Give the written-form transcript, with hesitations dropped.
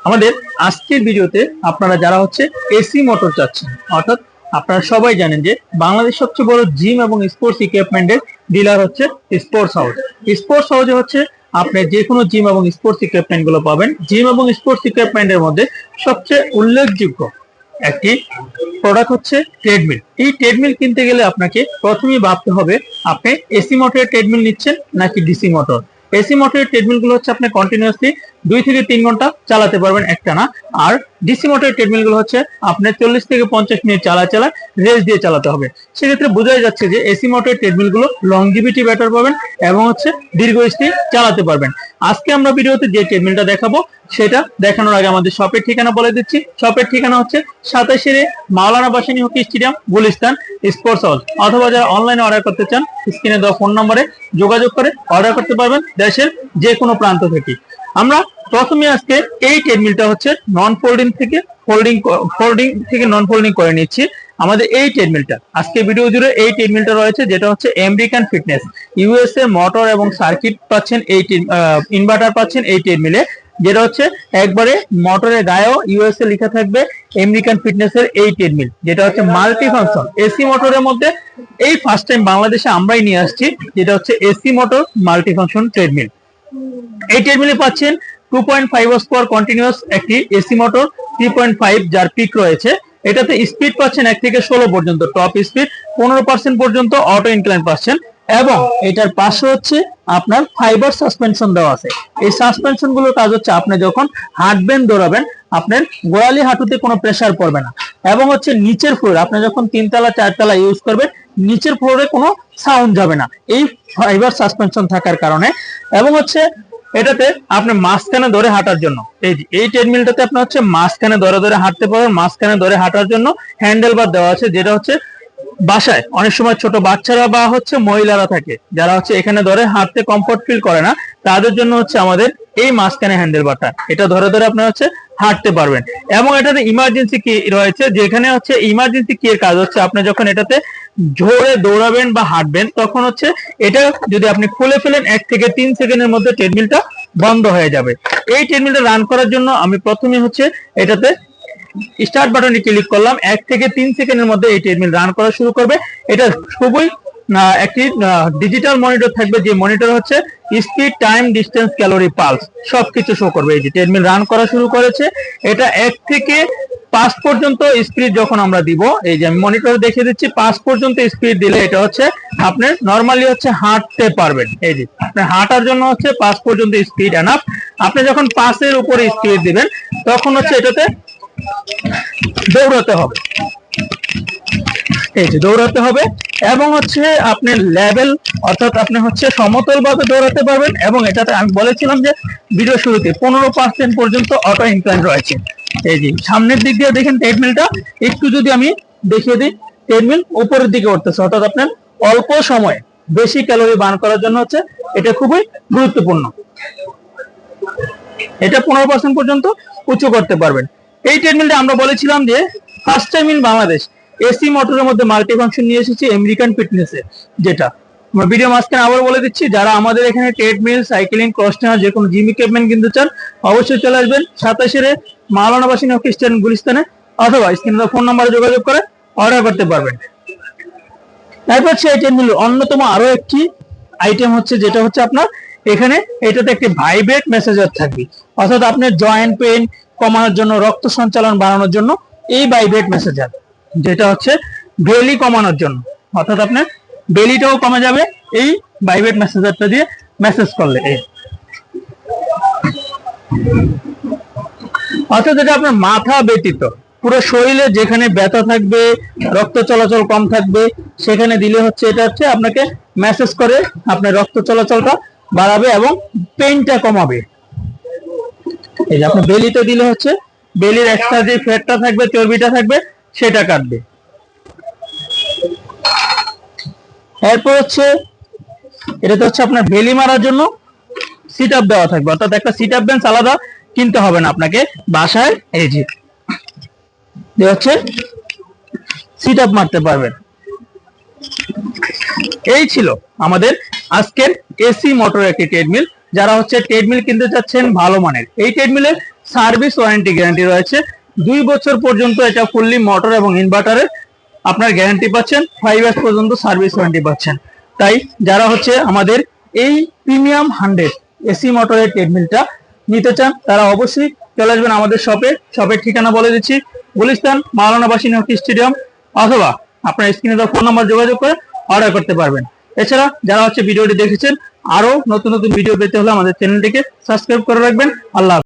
আমাদের আজকের ভিডিওতে আপনারা যারা হচ্ছে এসি মোটর চাচ্ছেন, অর্থাৎ আপনারা সবাই জানেন যে বাংলাদেশ সবচেয়ে বড় জিম এবং স্পোর্টস ইকুইপমেন্টের ডিলার হচ্ছে স্পোর্টস হাউস। স্পোর্টস হাউসে হচ্ছে আপনি যে কোনো জিম এবং স্পোর্টস ইকুইপমেন্ট গুলো পাবেন। জিম এবং স্পোর্টস ইকুইপমেন্টের মধ্যে সবচেয়ে উল্লেখযোগ্য একটি প্রোডাক্ট হচ্ছে ট্রেডমিল। এই ট্রেডমিল কিনতে গেলে আপনাকে প্রথমেই ভাবতে হবে আপনি এসি মোটরের ট্রেডমিল নিচ্ছেন নাকি ডিসি মোটর। এসি মোটরের ট্রেডমিল গুলো হচ্ছে আপনি কন্টিনিউয়াসলি 2 থেকে 3 ঘন্টা চালাতে পারবেন একটানা, আর ডিসি মোটরের ট্রেডমিল গুলো হচ্ছে আপনি 40 থেকে 50 মিনিট চালা রেস্ট দিয়ে চালাতে হবে। সেক্ষেত্রে বোঝাই যাচ্ছে যে এসি মোটরের ট্রেডমিল গুলো লংজিভিটি বেটার পাবেন এবং হচ্ছে দীর্ঘস্থায়ী চালাতে পারবেন। আজকে আমরা ভিডিওতে যে ট্রেডমিলটা দেখাবো সেটা দেখানোর আগে আমাদের শপের ঠিকানা বলে দিচ্ছি। শপের ঠিকানা হচ্ছে 27 Maulana Bhasani hockey stadium, Gulistan, sports house. অথবা যারা অনলাইনে অর্ডার করতে চান স্ক্রিনে দেওয়া ফোন নম্বরে যোগাযোগ করে অর্ডার করতে পারবেন দেশের যে কোনো প্রান্ত থেকে। আমরা প্রথমে আজকে এই ট্রেডমিলটা হচ্ছে নন ফোল্ডিং থেকে নন ফোল্ডিং করে নিচ্ছি। আমাদের এই ট্রেডমিলটা আজকে ভিডিও জুড়ে এই ট্রেডমিলটা রয়েছে, যেটা হচ্ছে আমেরিকান ফিটনেস। ইউএসএ মোটর এবং সার্কিট পাচ্ছেন, এই ইনভার্টার পাচ্ছেন এই ট্রেডমিলে, যেটা হচ্ছে একবারে মোটরের গায়েও ইউএসএ লেখা থাকবে আমেরিকান ফিটনেসের এই ট্রেডমিল, যেটা হচ্ছে মাল্টি ফাংশন এসি মোটরের মধ্যে এই ফার্স্ট টাইম বাংলাদেশে আমরাই নিয়ে আসছি, যেটা হচ্ছে AC motor multi function treadmill. এই ট্রেডমিলে পাচ্ছেন 2.5 হর্স পাওয়ার কন্টিনিউয়াস একটি এসি মোটর, 3.5 যার পিক রয়েছে। এটাতে স্পিড পাচ্ছেন 1 থেকে 16 পর্যন্ত টপ স্পিড, 15% পর্যন্ত অটো ইনক্লাইন পাচ্ছেন, এবং এটার পাশে হচ্ছে আপনার ফাইবার সাসপেনশন দেওয়া আছে। এই সাসপেনশন গুলোর কাজ হচ্ছে আপনি যখন হাঁটবেন দৌড়াবেন আপনার গোড়ালি হাঁটুতে কোনো প্রেসার পড়বে না, এবং হচ্ছে নিচের ফ্লোর আপনি যখন 3 তলা 4 তলা ইউজ করবেন নিচের ফ্লোরে কোনো সাউন্ড যাবে না এই ফাইবার সাসপেনশন থাকার কারণে। এবং হচ্ছে এটাতে আপনি মাঝখানে ধরে হাঁটার জন্য এই ট্রেডমিলটাতে আপনি হচ্ছে মাঝখানে ধরে হাঁটতে পারবেন। মাঝখানে ধরে হাঁটার জন্য হ্যান্ডেল বার দেওয়া আছে, যেটা হচ্ছে বাসায় অনেক সময় ছোট বাচ্চারা বা হচ্ছে মহিলারা থাকে যারা হচ্ছে এখানে ধরে হাঁটতে কমফোর্ট ফিল করে না, তাদের জন্য হচ্ছে আমাদের এই মাঝখানে হ্যান্ডেল বারটা, এটা ধরে আপনি হচ্ছে হাঁটতে পারবেন। এবং এটাতে ইমার্জেন্সি কি রয়েছে, যেখানে হচ্ছে ইমার্জেন্সি কি এর কাজ হচ্ছে আপনি যখন এটাতে জোরে দৌড়াবেন বা হাঁটবেন তখন হচ্ছে এটা যদি আপনি খুলে ফেলেন 1 থেকে 3 সেকেন্ডের মধ্যে ট্রেডমিলটা বন্ধ হয়ে যাবে। এই ট্রেডমিলটা রান করার জন্য আমি প্রথমে হচ্ছে এটাতে স্টার্ট বাটনে ক্লিক করলাম। 1 থেকে 3 সেকেন্ডের মধ্যে এই ট্রেডমিল রান করা শুরু করবে। এটা খুবই একটি ডিজিটাল মনিটর থাকবে, যে মনিটর হচ্ছে speed, time, distance, calorie, pulse সবকিছু শো করবে। এই যে ট্রেডমিল রান করা শুরু করেছে, এটা 1 থেকে 5 পর্যন্ত স্পিড যখন আমরা দিব, এই যে আমি মনিটর দেখিয়ে দিচ্ছি, 5 পর্যন্ত স্পিড দিলে এটা হচ্ছে আপনি নরমালি হচ্ছে হাঁটতে পারবেন। এই যে আপনি হাঁটার জন্য হচ্ছে 5 পর্যন্ত স্পিড এনাফ। আপনি যখন 5 এর উপরে স্পিড দিবেন তখন হচ্ছে এটাতে দৌড়াতে হবে, এই যে দৌড়াতে হবে, এবং হচ্ছে আপনার লেভেল অর্থাৎ আপনি হচ্ছে সমতল ভাবে দৌড়াতে পারবেন। এবং এটাতে আমি বলেছিলাম যে ভিডিও শুরুতে 15% পর্যন্ত অটো ইনক্লাইন রয়েছে। এই যে সামনের দিক দিয়ে দেখেন ট্রেডমিলটা একটু যদি আমি দেখিয়ে দিই, ট্রেডমিল উপরের দিকে উঠতেছে, অর্থাৎ আপনার অল্প সময়ে বেশি ক্যালোরি বার্ন করার জন্য হচ্ছে এটা খুবই গুরুত্বপূর্ণ। এটা 15% পর্যন্ত উঁচু করতে পারবেন। এই ট্রেডমিলটা আমরা বলেছিলাম যে first time in Bangladesh AC মোটরের মধ্যে মাল্টি ফাংশন নিয়ে এসেছি আমেরিকান ফিটনেসে, যেটা আমরা ভিডিও মাঝখানে আবার বলে দিচ্ছি। যারা আমাদের এখানে ট্রেডমিল, সাইক্লিং, ক্রস ট্রেনার যে কোনো জিম ইকুইপমেন্ট কিনতে চান অবশ্যই চলে আসবেন 27 মাওলানা ভাসানী হকি স্টেডিয়াম, গুলিস্তানে, অথবা স্ক্রিনে ফোন নম্বরে যোগাযোগ করে অর্ডার করতে পারবেন। তারপর হচ্ছে এই ট্রেডমিলের অন্যতম আরো একটি আইটেম হচ্ছে, যেটা হচ্ছে আপনার এখানে এটাতে একটি ভাইব্রেট মেসেজার থাকবে, অর্থাৎ আপনার জয়েন্ট পেইন কমানোর জন্য, রক্ত সঞ্চালন বাড়ানোর জন্য এই ভাইব্রেট মেসেজার, যেটা হচ্ছে বেলি কমানোর জন্য, অর্থাৎ আপনার বেলিটাও কমে যাবে এই ভাইব্রেট মেসেজারটা দিয়ে মেসেজ করলে। অর্থাৎ এটা আপনার মাথা ব্যতীত পুরো শরীরে যেখানে ব্যথা থাকবে, রক্ত চলাচল কম থাকবে, সেখানে দিলে হচ্ছে এটা হচ্ছে আপনাকে মেসেজ করে আপনার রক্ত চলাচলটা বাড়াবে এবং পেইনটা কমাবে। এই যে আপনার বেলিতে দিলে হচ্ছে বেলির এক্সট্রা যে ফ্যাটটা থাকবে, চর্বিটা থাকবে, সেটা কাটবে। এরপর হচ্ছে এটাতে হচ্ছে আপনার বেলি মারার জন্য সিট আপ দেওয়া থাকবে, অর্থাৎ একটা সিট আপ বেঞ্চ আলাদা কিনতে হবে না আপনাকে বাসায়। এই যে হচ্ছে সিট আপ মারতে পারবেন। এই ছিল আমাদের আজকের এসি মোটর একটি ট্রেডমিল। যারা হচ্ছে ট্রেডমিল কিনতে চাচ্ছেন ভালো মানের, এই ট্রেডমিলের সার্ভিস ওয়ারেন্টি গ্যারান্টি রয়েছে। 2 বছর পর্যন্ত এটা ফুললি মোটর এবং ইনভার্টারের আপনার গ্যারান্টি পাচ্ছেন, 5 ইয়ার্স পর্যন্ত সার্ভিস ওয়ারেন্টি পাচ্ছেন। তাই যারা হচ্ছে আমাদের এই প্রিমিয়াম 100 এসি মোটরের ট্রেডমিলটা নিতে চান তারা অবশ্যই চলে আসবেন আমাদের শপের ঠিকানা বলে দিচ্ছি, গুলিস্তান মাওলানা ভাসানী হকি স্টেডিয়াম, অথবা আপনার স্ক্রিনে দেওয়া ফোন নাম্বার যোগাযোগ করে অর্ডার করতে পারবেন। এছাড়া যারা হচ্ছে ভিডিওটি দেখেছেন, আরো নতুন নতুন ভিডিও পেতে হলে আমাদের চ্যানেলটিকে সাবস্ক্রাইব করে রাখবেন। আল্লাহ হাফেজ।